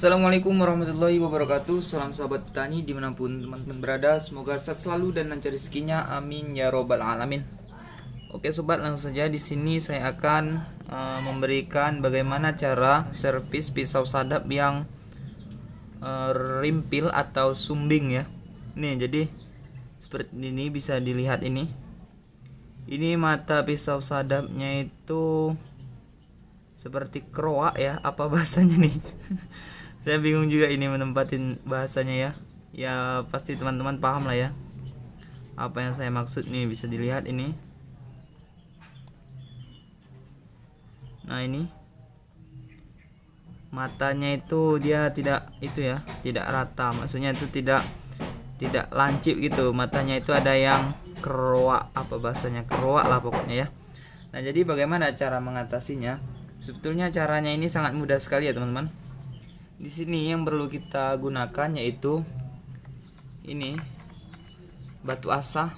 Assalamualaikum warahmatullahi wabarakatuh. Salam sahabat petani dimanapun teman-teman berada. Semoga sehat selalu dan lancar rezekinya. Amin ya robbal alamin. Oke sobat, langsung saja di sini saya akan memberikan bagaimana cara servis pisau sadap yang rimpil atau sumbing ya. Nih jadi seperti ini, bisa dilihat ini. Ini mata pisau sadapnya itu seperti keroak ya, apa bahasanya nih? Saya bingung juga ini menempatin bahasanya ya. Ya pasti teman-teman paham lah ya apa yang saya maksud nih, bisa dilihat ini. Nah ini matanya itu dia tidak itu ya, tidak rata, maksudnya itu tidak lancip gitu. Matanya itu ada yang keroak, apa bahasanya, keroak lah pokoknya ya. Nah jadi bagaimana cara mengatasinya? Sebetulnya caranya ini sangat mudah sekali ya teman-teman. Di sini yang perlu kita gunakan yaitu ini batu asah.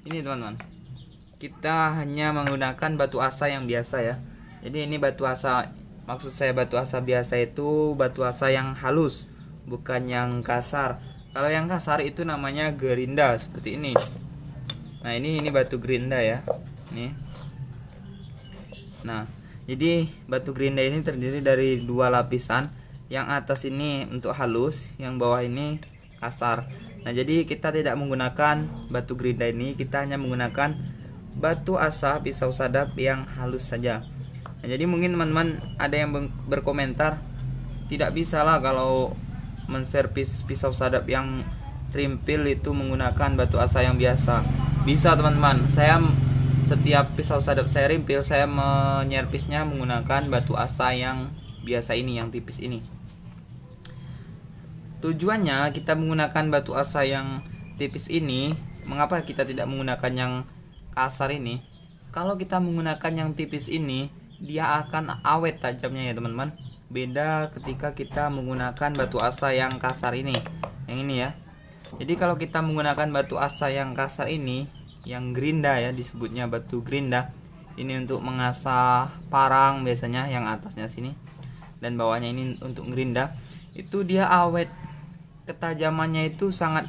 Ini teman-teman, kita hanya menggunakan batu asah yang biasa ya. Jadi ini batu asah, maksud saya batu asah biasa itu batu asah yang halus, bukan yang kasar. Kalau yang kasar itu namanya gerinda seperti ini. Nah ini batu gerinda ya. Nih. Nah jadi batu gerinda ini terdiri dari dua lapisan. Yang atas ini untuk halus, yang bawah ini kasar. Nah jadi kita tidak menggunakan batu gerinda ini, kita hanya menggunakan batu asah pisau sadap yang halus saja. Nah jadi mungkin teman-teman ada yang berkomentar, tidak bisa lah kalau menservis pisau sadap yang rimpil itu menggunakan batu asah yang biasa. Bisa teman-teman, setiap pisau sadap saya rimpil, saya menyervisnya menggunakan batu asah yang biasa ini, yang tipis ini. Tujuannya kita menggunakan batu asah yang tipis ini, mengapa kita tidak menggunakan yang kasar ini? Kalau kita menggunakan yang tipis ini, dia akan awet tajamnya ya teman-teman. Beda ketika kita menggunakan batu asah yang kasar ini, yang ini ya. Jadi kalau kita menggunakan batu asah yang kasar ini, yang gerinda ya, disebutnya batu gerinda, ini untuk mengasah parang biasanya, yang atasnya sini dan bawahnya ini untuk gerinda, itu dia awet, ketajamannya itu sangat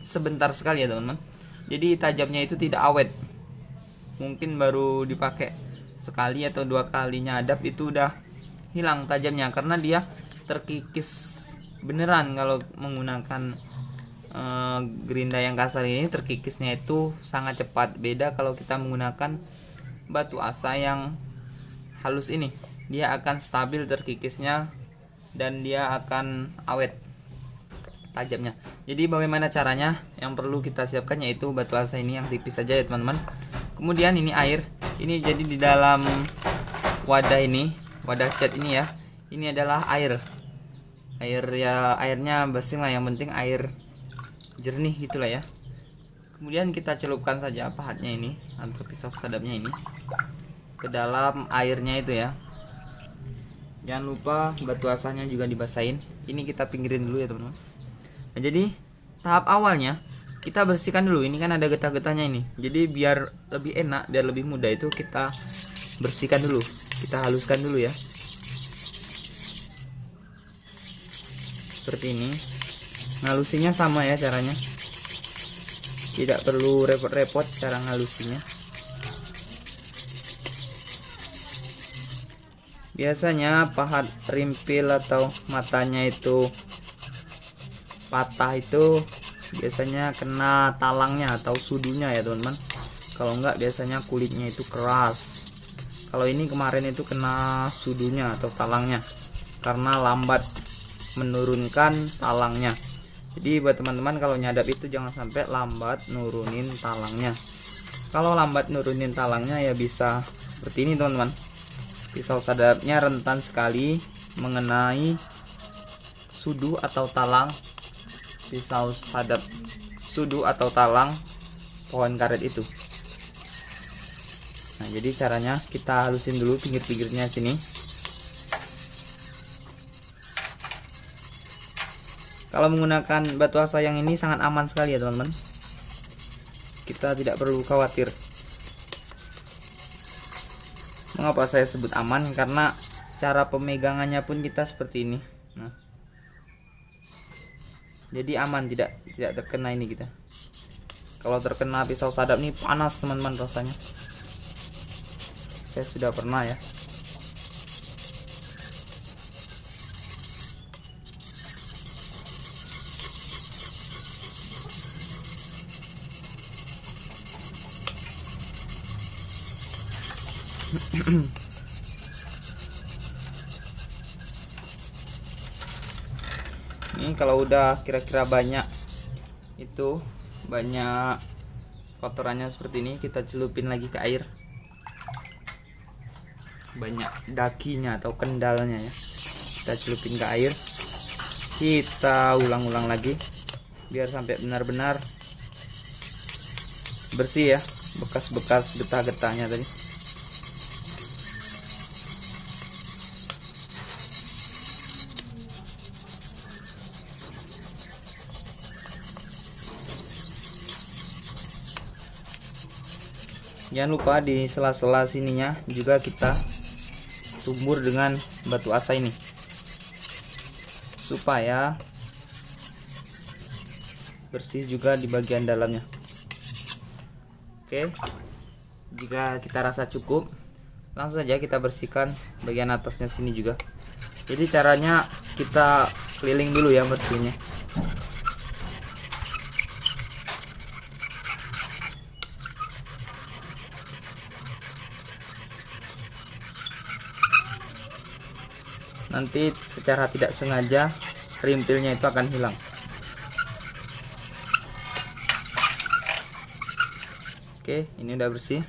sebentar sekali ya teman-teman. Jadi tajamnya itu tidak awet, mungkin baru dipakai sekali atau dua kali nyadap itu udah hilang tajamnya, karena dia terkikis beneran. Kalau menggunakan gerinda yang kasar ini, terkikisnya itu sangat cepat. Beda kalau kita menggunakan batu asah yang halus ini, dia akan stabil terkikisnya dan dia akan awet tajamnya. Jadi bagaimana caranya? Yang perlu kita siapkan yaitu batu asah ini yang tipis saja ya teman-teman. Kemudian ini air, ini jadi di dalam wadah ini, wadah cat ini ya, ini adalah air ya, airnya bersih lah, yang penting air jernih gitulah ya. Kemudian kita celupkan saja pahatnya ini atau pisau sadapnya ini ke dalam airnya itu ya. Jangan lupa batu asahnya juga dibasahin. Ini kita pinggirin dulu ya teman-teman. Nah jadi tahap awalnya kita bersihkan dulu, ini kan ada getah-getahnya ini. Jadi biar lebih enak, biar lebih mudah, itu kita bersihkan dulu, kita haluskan dulu ya, seperti ini. Ngalusinya sama ya caranya, tidak perlu repot-repot cara ngalusinya. Biasanya pahat rimpil atau matanya itu patah itu biasanya kena talangnya atau sudunya ya teman-teman. Kalau enggak biasanya kulitnya itu keras. Kalau ini kemarin itu kena sudunya atau talangnya karena lambat menurunkan talangnya. Jadi buat teman-teman kalau nyadap itu jangan sampai lambat nurunin talangnya. Kalau lambat nurunin talangnya ya bisa seperti ini teman-teman. Pisau sadapnya rentan sekali mengenai sudu atau talang, pisau sadap sudu atau talang pohon karet itu. Nah jadi caranya kita halusin dulu pinggir-pinggirnya sini. Kalau menggunakan batu asah yang ini sangat aman sekali ya teman-teman, kita tidak perlu khawatir. Mengapa saya sebut aman? Karena cara pemegangannya pun kita seperti ini. Nah, jadi aman, tidak terkena ini kita. Kalau terkena pisau sadap nih panas teman-teman rasanya. Saya sudah pernah ya. Ini kalau udah kira-kira banyak kotorannya seperti ini, kita celupin lagi ke air. Banyak dakinya atau kendalnya ya, kita celupin ke air. Kita ulang-ulang lagi biar sampai benar-benar bersih ya, bekas-bekas getah-getahnya tadi. Jangan lupa di sela-sela sininya juga kita tumbuh dengan batu asa ini supaya bersih juga di bagian dalamnya. Oke, jika kita rasa cukup, langsung saja kita bersihkan bagian atasnya sini juga. Jadi caranya kita keliling dulu ya bersihnya. Nanti secara tidak sengaja rimpilnya itu akan hilang. Oke, ini udah bersih.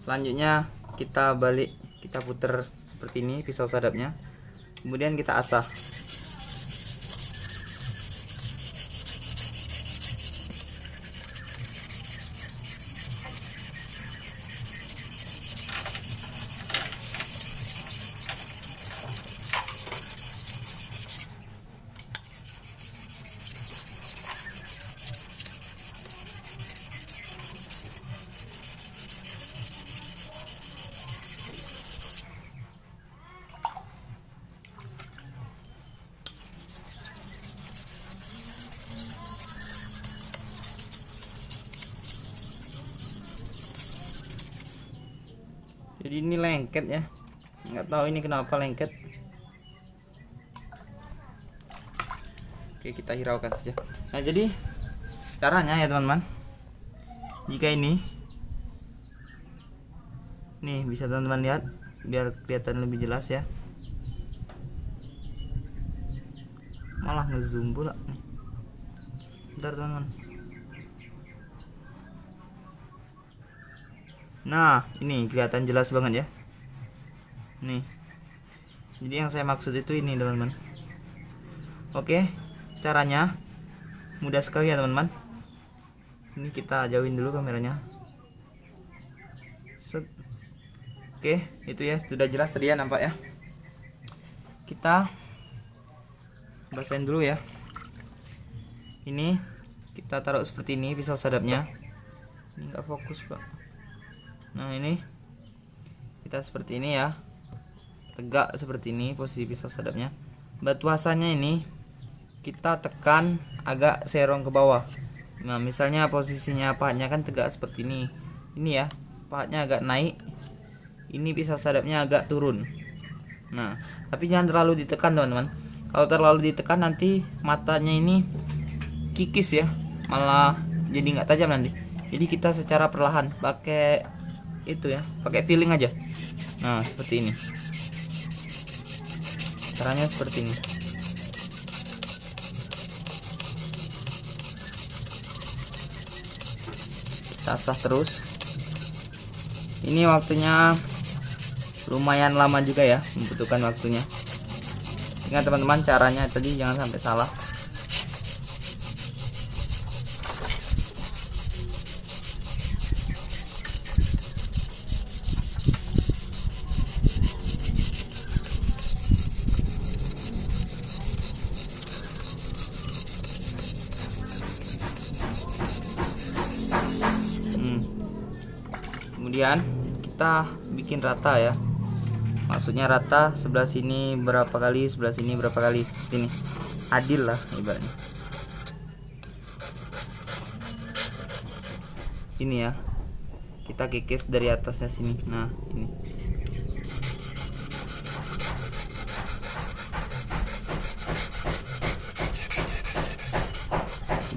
Selanjutnya kita balik, kita puter seperti ini pisau sadapnya. Kemudian kita asah. Jadi ini lengket ya, nggak tahu ini kenapa lengket. Oke, kita hiraukan saja. Nah, jadi caranya ya teman-teman, jika ini nih bisa teman-teman lihat biar kelihatan lebih jelas ya, malah ngezoom pula nih. Bentar teman-teman. Nah, ini kelihatan jelas banget ya. Nih. Jadi yang saya maksud itu ini, teman-teman. Oke, caranya mudah sekali ya, teman-teman. Ini kita jauhin dulu kameranya. Set. Oke, itu ya, sudah jelas tadi ya, nampak ya. Kita basahin dulu ya. Ini kita taruh seperti ini pisau sadapnya. Ini enggak fokus, Pak. Nah, ini kita seperti ini ya, tegak seperti ini posisi pisau sadapnya. Batu asanya ini kita tekan agak serong ke bawah. Nah, misalnya posisinya pahatnya kan tegak seperti ini ya, pahatnya agak naik, ini pisau sadapnya agak turun. Nah, tapi jangan terlalu ditekan teman-teman. Kalau terlalu ditekan nanti matanya ini kikis ya, malah jadi nggak tajam nanti. Jadi kita secara perlahan pakai itu ya, pakai feeling aja. Nah, seperti ini caranya, seperti ini. Kita asah terus. Ini waktunya lumayan lama juga ya, membutuhkan waktunya. Ingat teman-teman, caranya tadi jangan sampai salah. Kemudian kita bikin rata ya. maksudnya rata, sebelah sini berapa kali, sebelah sini berapa kali, seperti ini. Adil lah ibaratnya. Ini ya, kita kikis dari atasnya sini. Nah ini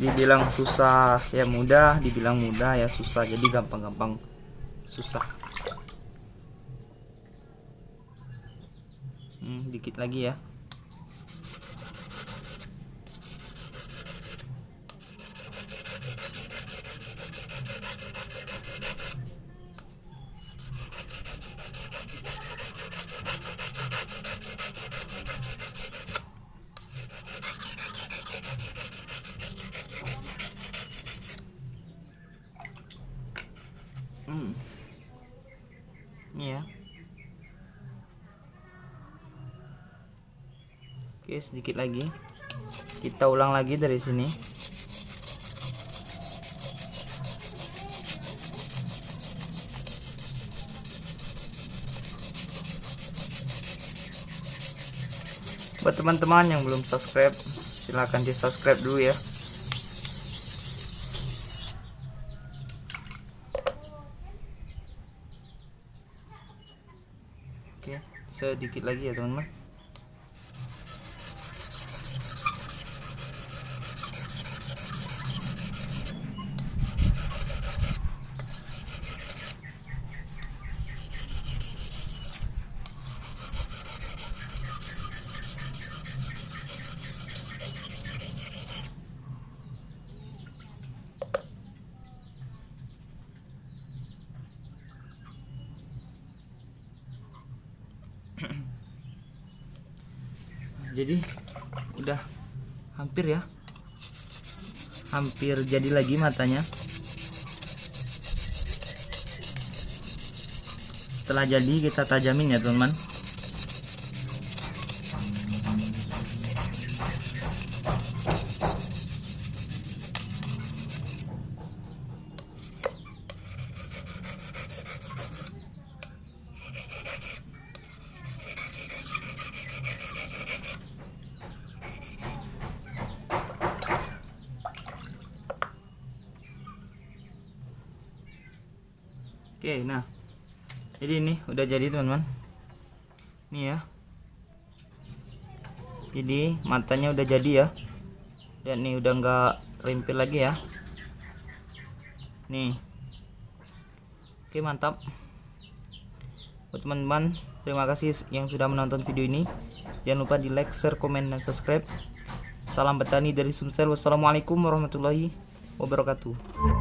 dibilang susah ya mudah, dibilang mudah ya susah, jadi gampang-gampang susah. Dikit lagi ya. Ini ya. Oke, sedikit lagi. Kita ulang lagi dari sini. Buat teman-teman yang belum subscribe, silahkan di subscribe dulu ya. Oke, sedikit lagi ya teman-teman. Jadi udah hampir ya, hampir jadi lagi matanya. Setelah jadi kita tajamin ya teman-teman. Oke, nah jadi ini udah jadi teman-teman. Nih ya, jadi matanya udah jadi ya, dan nih udah nggak rimpil lagi ya. Nih, oke mantap. Buat teman-teman, terima kasih yang sudah menonton video ini. Jangan lupa di like, share, komen, dan subscribe. Salam bertani dari Sumsel. Wassalamualaikum warahmatullahi wabarakatuh.